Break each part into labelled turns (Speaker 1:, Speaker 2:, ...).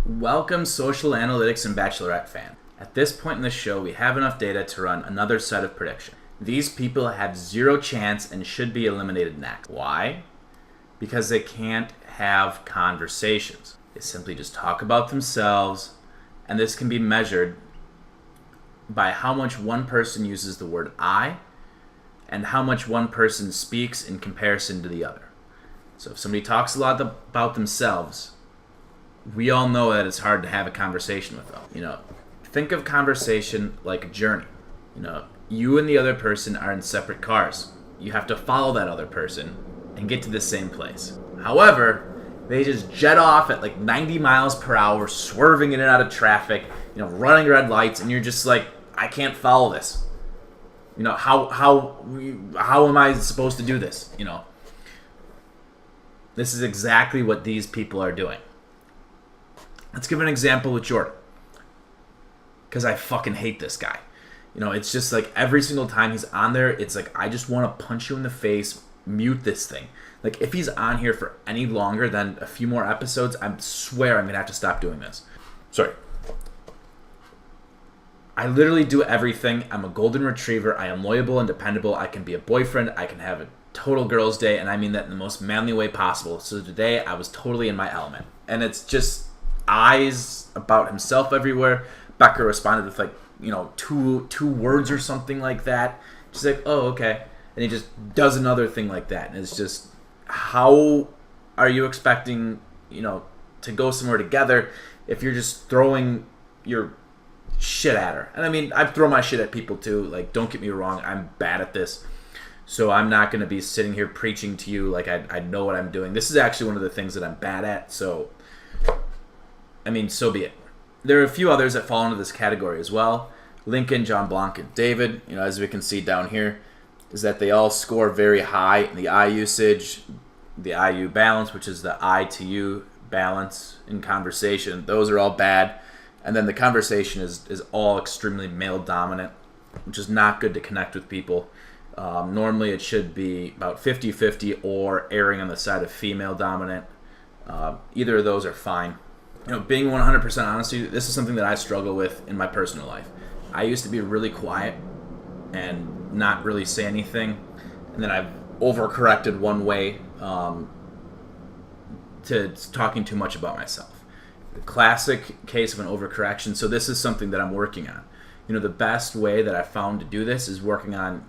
Speaker 1: Welcome, social analytics and Bachlorette fan. At this point in the show, we have enough data to run another set of predictions. These people have zero chance and should be eliminated next. Why? Because they can't have conversations. They simply just talk about themselves, and this can be measured by how much one person uses the word I and how much one person speaks in comparison to the other. So if somebody talks a lot about themselves, we all know that it's hard to have a conversation with them. Think of conversation like a journey. You and the other person are in separate cars. You have to follow that other person and get to the same place. However, they just jet off at like 90 miles per hour, swerving in and out of traffic, running red lights, and you're just like, I can't follow this. How am I supposed to do this? This is exactly what these people are doing. Let's give an example with Jordan, because I fucking hate this guy. It's just like every single time he's on there, it's like I just want to punch you in the face, mute this thing. Like if he's on here for any longer than a few more episodes, I swear I'm gonna have to stop doing this. Sorry. I literally do everything. I'm a golden retriever. I am loyal and dependable. I can be a boyfriend. I can have a total girls' day, and I mean that in the most manly way possible. So today I was totally in my element, and it's just eyes about himself everywhere. Becca responded with like two words or something like that. She's like, oh, okay. And he just does another thing like that. And it's just, how are you expecting to go somewhere together if you're just throwing your shit at her? And I mean, I throw my shit at people too. Like, don't get me wrong, I'm bad at this, so I'm not going to be sitting here preaching to you like I know what I'm doing. This is actually one of the things that I'm bad at, so I mean, so be it. There are a few others that fall into this category as well. Lincoln, John Blanc, and David, as we can see down here, is that they all score very high in the I usage, the IU balance, which is the I to you balance in conversation. Those are all bad. And then the conversation is all extremely male dominant, which is not good to connect with people. Normally it should be about 50-50 or erring on the side of female dominant. Either of those are fine. Being 100% honest with you, this is something that I struggle with in my personal life. I used to be really quiet and not really say anything, and then I've overcorrected one way to talking too much about myself. The classic case of an overcorrection, so this is something that I'm working on. The best way that I've found to do this is working on,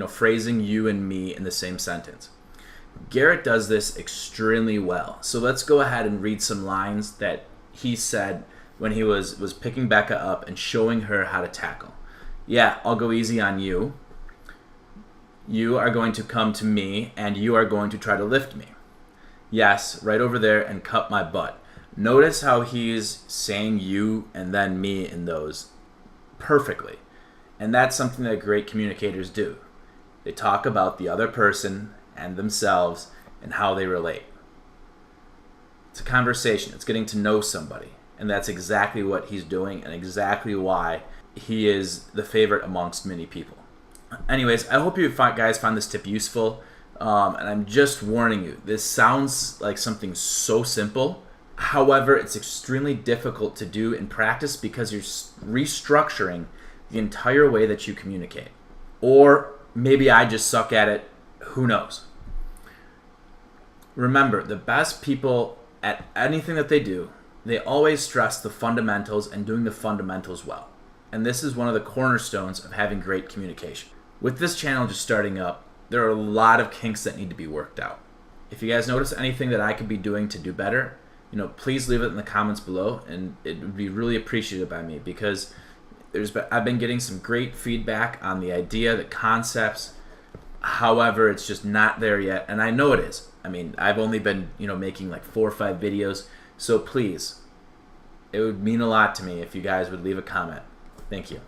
Speaker 1: phrasing you and me in the same sentence. Garrett does this extremely well. So let's go ahead and read some lines that he said when he was picking Becca up and showing her how to tackle. Yeah, I'll go easy on you. You are going to come to me and you are going to try to lift me. Yes, right over there and cut my butt. Notice how he's saying you and then me in those perfectly. And that's something that great communicators do. They talk about the other person and themselves and how they relate. It's a conversation. It's getting to know somebody. And that's exactly what he's doing and exactly why he is the favorite amongst many people. Anyways, I hope you guys find this tip useful. And I'm just warning you, this sounds like something so simple. However, it's extremely difficult to do in practice because you're restructuring the entire way that you communicate. Or maybe I just suck at it. Who knows? Remember, the best people at anything that they do, they always stress the fundamentals and doing the fundamentals well. And this is one of the cornerstones of having great communication. With this channel just starting up, there are a lot of kinks that need to be worked out. If you guys notice anything that I could be doing to do better, please leave it in the comments below, and it would be really appreciated by me, because I've been getting some great feedback on the idea, the concepts. However, it's just not there yet, and I know it is. I mean, I've only been, making like 4 or 5 videos, so please, it would mean a lot to me if you guys would leave a comment. Thank you.